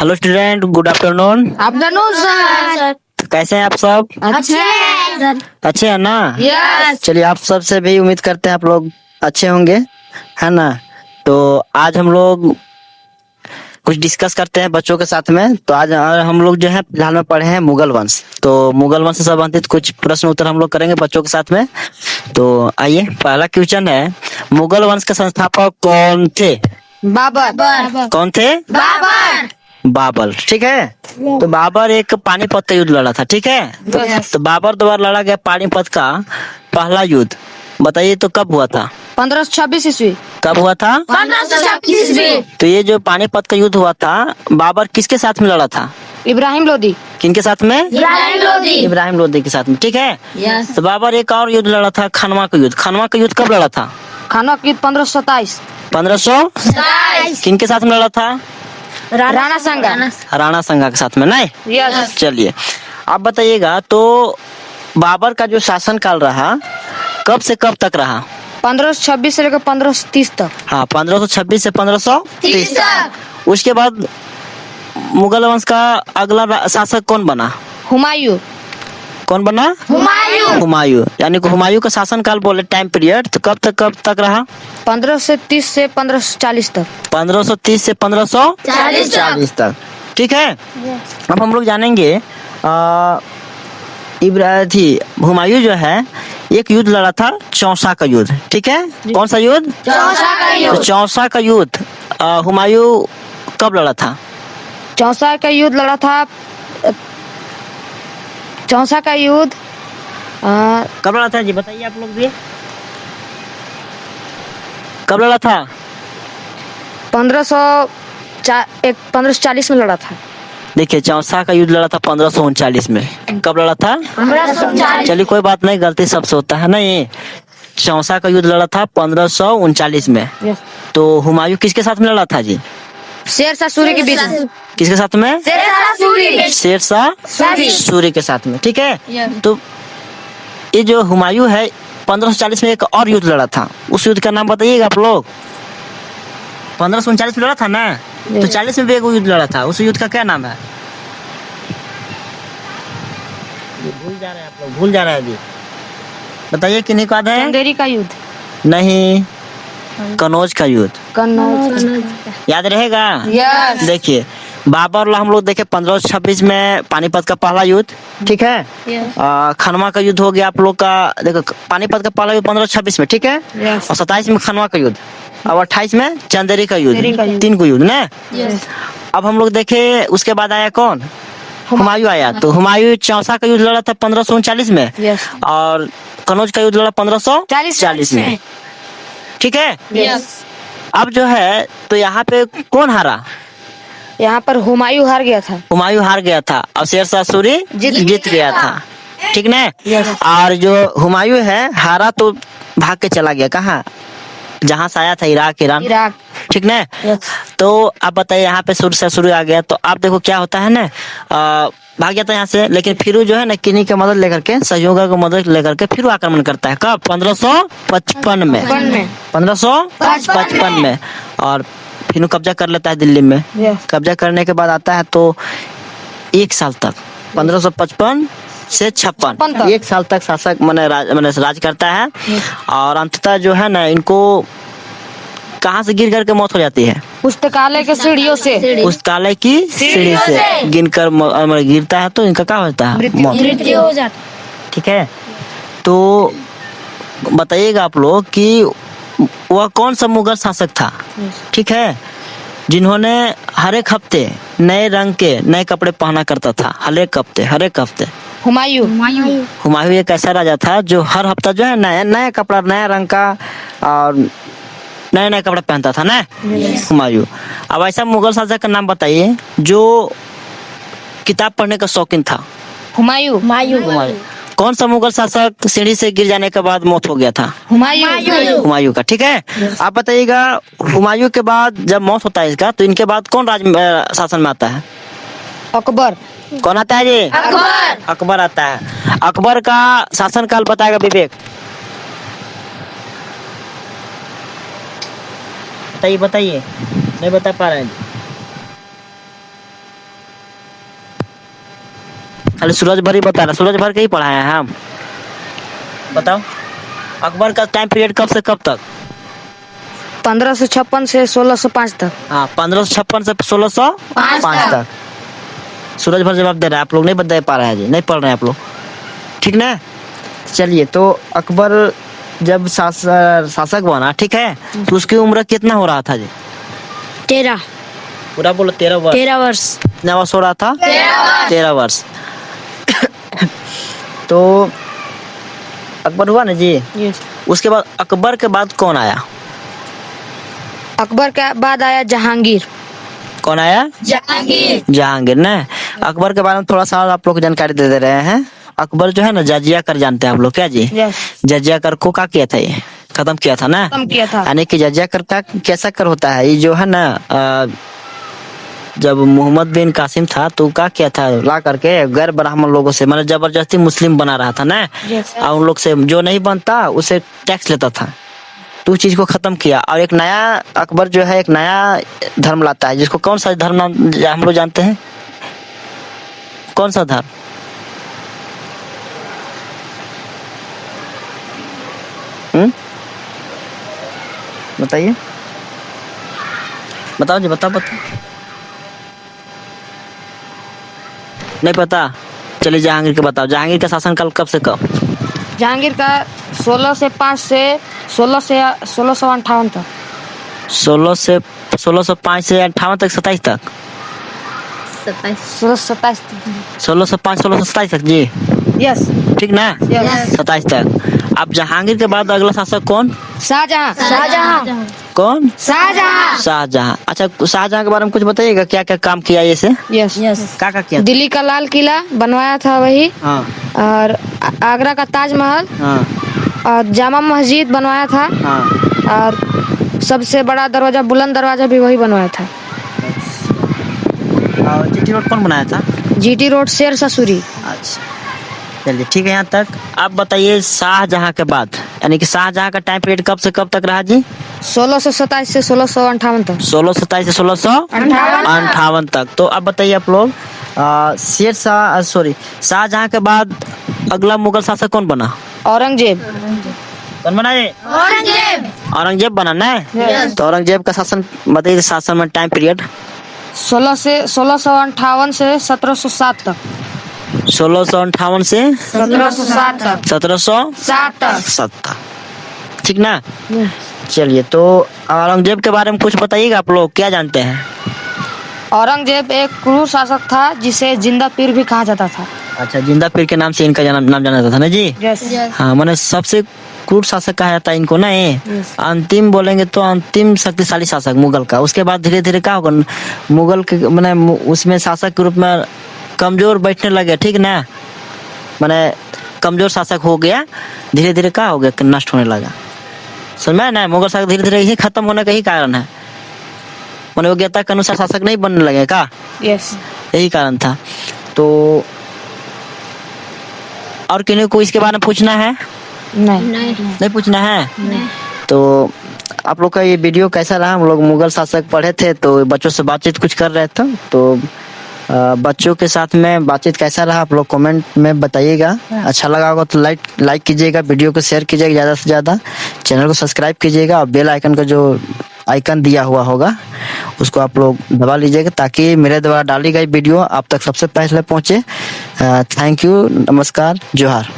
Hello student, good afternoon. Afternoon sir. कैसे हैं आप सब? अच्छे हैं सर। अच्छे हैं ना? यस। चलिए, आप सब से भी उम्मीद करते हैं आप लोग अच्छे होंगे, है ना? तो आज हम लोग कुछ डिस्कस करते हैं बच्चों के साथ में। तो आज हम लोग जो है फिलहाल में पढ़े हैं मुगल वंश। तो मुगल वंश से संबंधित कुछ प्रश्न उत्तर हम लोग करेंगे बच्चों के साथ में। तो आइए, पहला क्वेश्चन है, मुगल वंश के संस्थापक कौन थे? बाबर। कौन थे? बाबर। बाबर, ठीक है। तो बाबर एक पानीपत का युद्ध लड़ा था, ठीक है। तो बाबर द्वारा लड़ा गया पानीपत का पहला युद्ध, बताइए तो कब हुआ था? 1526 ईस्वी। कब हुआ था? 1526 ईस्वी। तो ये जो पानीपत का युद्ध हुआ था, बाबर किसके साथ में लड़ा था? इब्राहिम लोदी। किनके साथ में? इब्राहिम लोदी। इब्राहिम लोदी के साथ में, ठीक है। यस। तो बाबर एक और युद्ध लड़ा था, खनवा का युद्ध। खनवा का युद्ध कब लड़ा था? खाना की 1527। 1527। किनके साथ में लड़ा था? राणा संगा। राणा संगा के साथ में, नहीं? यस। चलिए, आप बताइएगा तो बाबर का जो शासन काल रहा कब से कब तक रहा? 1526 से लेकर 1530 तक। हाँ, 1526 से 1530 तक। उसके बाद मुगल वंश का अगला शासक कौन बना? हुमायूं। कौन बना? हुमायूं। हुमायूं, यानी कि हुमायूं का शासन काल बोले टाइम पीरियड, तो कब तक रहा? 1530 से 1540 तक। 1530 से 1540 तक, ठीक है। अब हम लोग जानेंगे हुमायूं जो है एक युद्ध लड़ा था, चौसा का युद्ध, ठीक है। कौन सा युद्ध? चौसा का युद्ध। तो चौसा का युद्ध हुमायूं कब लड़ा था? चौसा का युद्ध लड़ा था। चौसा का युद्ध कब लड़ा था जी, बताइए आप लोग भी। कब लड़ा था? 1540 में लड़ा था। देखिए, चौसा का युद्ध लड़ा था 1539 में। कब लड़ा था? 1540। चलिए, कोई बात नहीं, गलती सबसे होता है ना। ये चौसा का युद्ध लड़ा था 1539 में। तो हुमायूं किसके साथ में लड़ा था जी? शेरशाह सूरी के बीच में। किसके साथ में? शेरशाह सूरी। शेरशाह सूरी के साथ में, ठीक है। तो ये जो हुमायूं है 1540 में एक और युद्ध लड़ा था, उस युद्ध का नाम बताइएगा आप लोग। 1539 में लड़ा था ना, तो 40 में भी एक युद्ध लड़ा था, उस युद्ध का क्या नाम है? भूल जा रहे हैं आप लोग, भूल जा रहे हैं अभी। बताइए, किन्हीं का है? चंदेरी का युद्ध। नहीं, कनौज का युद्ध। कन्नौज। याद रहेगा? यस। देखिए, बाबर हम लोग देखे 1526 में पानीपत का पहला युद्ध, ठीक है। खनवा का युद्ध हो गया आप लोग का, देखो पानीपत का पहला युद्ध 1526 में, ठीक है। यस। और 27 में खनवा का युद्ध, और 28 में चंदेरी का युद्ध, चंदेरी का युद्ध। 3 को युद्ध ना। यस। अब हम लोग देखे उसके बाद आया कौन? हुमायूं आया। तो हुमायूं चौसा का युद्ध लड़ा था 1539 में, यस। और कनौज का युद्ध लड़ा 1540 में, ठीक है। यस। अब जो है तो यहाँ पे कौन हारा? यहाँ पर हुमायूं हार गया था। हुमायूं हार गया था और शेरशाह सूरी जीत गया था, ठीक ना। यस। और जो हुमायूं है हारा तो भाग के चला गया, कहाँ? जहाँ से आया था, इराक, ईरान, इराक, ठीक ना। यस। तो आप बताइए, यहाँ पे शेरशाह सूरी आ गया, तो आप देखो क्या होता है ना, भाग गया था यहाँ से, लेकिन फिर जो है ना किन्हीं की मदद लेकर के, सहयोगियों की मदद लेकर के फिर आक्रमण करता है। कब? 1555 में। 1555 में। और फिर कब्जा कर लेता है दिल्ली में। यस। कब्जा करने के बाद आता है तो 1 साल तक, 1555 से 56, 1 साल तक शासक माने राज करता है। और अंततः जो है ना, इनको कहाँ से गिर कर के मौत हो जाती है? पुस्तकालय के सीढ़ियों से। पुस्तकालय की सीढ़ी से गिनकर गिरता है, तो इनका क्या होता है? मृत्यु हो जाती। ठीक है। तो बताइएगा आप लोग कि वह कौन सा मुगल शासक था, ठीक है, जिन्होंने हर एक हफ्ते नए रंग के नए कपड़े पहना करता था? हर एक हफ्ते। हुमायूं। हुमायूं एक ऐसा राजा था जो हर हफ्ता जो है नया कपड़ा, नया रंग का और नए कपड़े पहनता था ना, हुमायूं। अब ऐसा मुगल शासक का नाम बताइए जो किताब पढ़ने का शौकीन था। हुमायूं। कौन सा मुगल शासक सीढ़ी से गिर जाने के बाद मौत हो गया था? हुमायूं का, ठीक है। आप बताइएगा, हुमायूं के बाद जब मौत होता है इसका, तो इनके बाद कौन राज शासन में आता है? अकबर। कौन आता है जी? अकबर आता है। अकबर का शासन काल बताएगा विवेक। बताइए, नहीं बता पा रहे हैं। खाली सूरज भर ही बता रहा, सूरज भर के ही पढ़ाए हैं हम। बताओ अकबर का टाइम पीरियड कब से कब तक? 1556 से 1605 तक। हाँ 1556 से 1605 तक। सूरज भर जवाब दे रहा है, आप लोग नहीं बता पा रहे हैं जी, नहीं पढ़ रहे हैं आप लोग, ठीक ना। चलिए, तो अकबर जब शासक बना, ठीक है, तो उसकी उम्र कितना हो रहा था जी? 13 पूरा बोलो। 13 वर्ष। 13 वर्ष। कितना वर्ष हो रहा था? 13 वर्ष। तो अकबर हुआ ना जी। यस। उसके बाद अकबर के बाद कौन आया? अकबर के बाद आया जहांगीर। कौन आया? जहांगीर। जहांगीर ना। अकबर के बारे में थोड़ा सा आप लोग को जानकारी दे रहे हैं। अकबर जो है ना, जजिया कर जानते हैं आप लोग क्या जी? यस। जजिया कर को क्या किया था? ये खत्म किया था ना। खत्म किया था। यानी कि जजिया कर का कैसा कर होता है? ये जो है ना, जब मोहम्मद बिन कासिम था तो क्या किया था, ला करके गैर ब्राह्मण लोगों से, मतलब जबरदस्ती मुस्लिम बना रहा था ना। Yes, और उन लोग से जो नहीं बनता उसे टैक्स लेता था, तो उस चीज को खत्म किया। और एक नया अकबर जो है एक नया धर्म लाता है, जिसको कौन सा धर्म हम लोग जानते हैं? कौन सा धर्म? बताइए, बताओ जी, बताओ। नहीं पता? चलिए जहांगीर के बताओ। जहांगीर का शासनकाल कब से कब? जहांगीर का 1605 से 1658 तक। 1605 से 58 तक, 27 तक। 1627 तक। 1605 1627 तक जी, यस। ठीक ना। यस। 27 तक। अब जहांगीर के बाद अगला शासक कौन? शाहजहां। शाहजहां। कौन? शाहजहां। शाहजहां। अच्छा, शाहजहां के बारे में कुछ बताइएगा, क्या क्या काम किया ये से? यस। क्या क्या किया? दिल्ली का लाल किला बनवाया था वही। हाँ और आगरा का ताजमहल हाँ और जामा मस्जिद बनवाया था। हाँ। और सबसे बड़ा दरवाजा, बुलंद दरवाजा भी वही बनवाया था। और जीटी रोड कौन बनाया था? जीटी रोड शेर ससुरी। अच्छा, चलिए ठीक है यहाँ तक। आप बताइए शाहजहां के बाद, यानी कि शाहजहां का टाइम पीरियड कब से कब तक रहा जी? 1627 से 1658 तक। 1627 से 1658 तक। तो अब बताइए आप लोग, शाहजहां के बाद अगला मुगल शासक कौन बना? औरंगजेब। कौन बना ये? औरंगजेब। औरंगजेब बना ना। तो औरंगजेब का शासन बताइए, शासन में टाइम पीरियड। 1658 से 1707 तक। 1658 से 1707 तक। 1707 7 तक। ठीक ना। चलिए, तो औरंगजेब के बारे में कुछ बताइएगा, आप लोग क्या जानते हैं? औरंगजेब एक क्रूर शासक था जिसे जिंदा पीर भी कहा जाता था। अच्छा, जिंदा पीर के नाम से इनका नाम जाना जाता था ना जी। हाँ, मैंने सबसे क्रूर शासक कहा जाता है इनको ना। ये अंतिम बोलेंगे तो अंतिम शक्तिशाली शासक मुगल का। उसके बाद धीरे धीरे क्या होगा, मुगल के मैंने उसमें शासक के रूप में कमजोर बैठने लगे, ठीक ना। मैंने कमजोर शासक हो गया, धीरे धीरे क्या हो गया, नष्ट होने लगा। समझ में ना, मुगल शासक धीरे धीरे यही खत्म होने का ही कारण है। मनोयोग्यता के अनुसार शासक नहीं बनने लगे का, यही कारण था। तो और किन्हीं को इसके बारे में पूछना है? नहीं पूछना है। तो आप लोग का ये वीडियो कैसा रहा? हम लोग मुगल शासक पढ़े थे, तो बच्चों से बातचीत कुछ कर रहे थे, तो बच्चों के साथ में बातचीत कैसा रहा आप लोग कमेंट में बताइएगा। अच्छा लगा होगा तो लाइक कीजिएगा, वीडियो को शेयर कीजिएगा ज़्यादा से ज़्यादा, चैनल को सब्सक्राइब कीजिएगा और बेल आइकन का जो आइकन दिया हुआ होगा उसको आप लोग दबा लीजिएगा, ताकि मेरे द्वारा डाली गई वीडियो आप तक सबसे पहले पहुँचे। थैंक यू, नमस्कार, जोहार।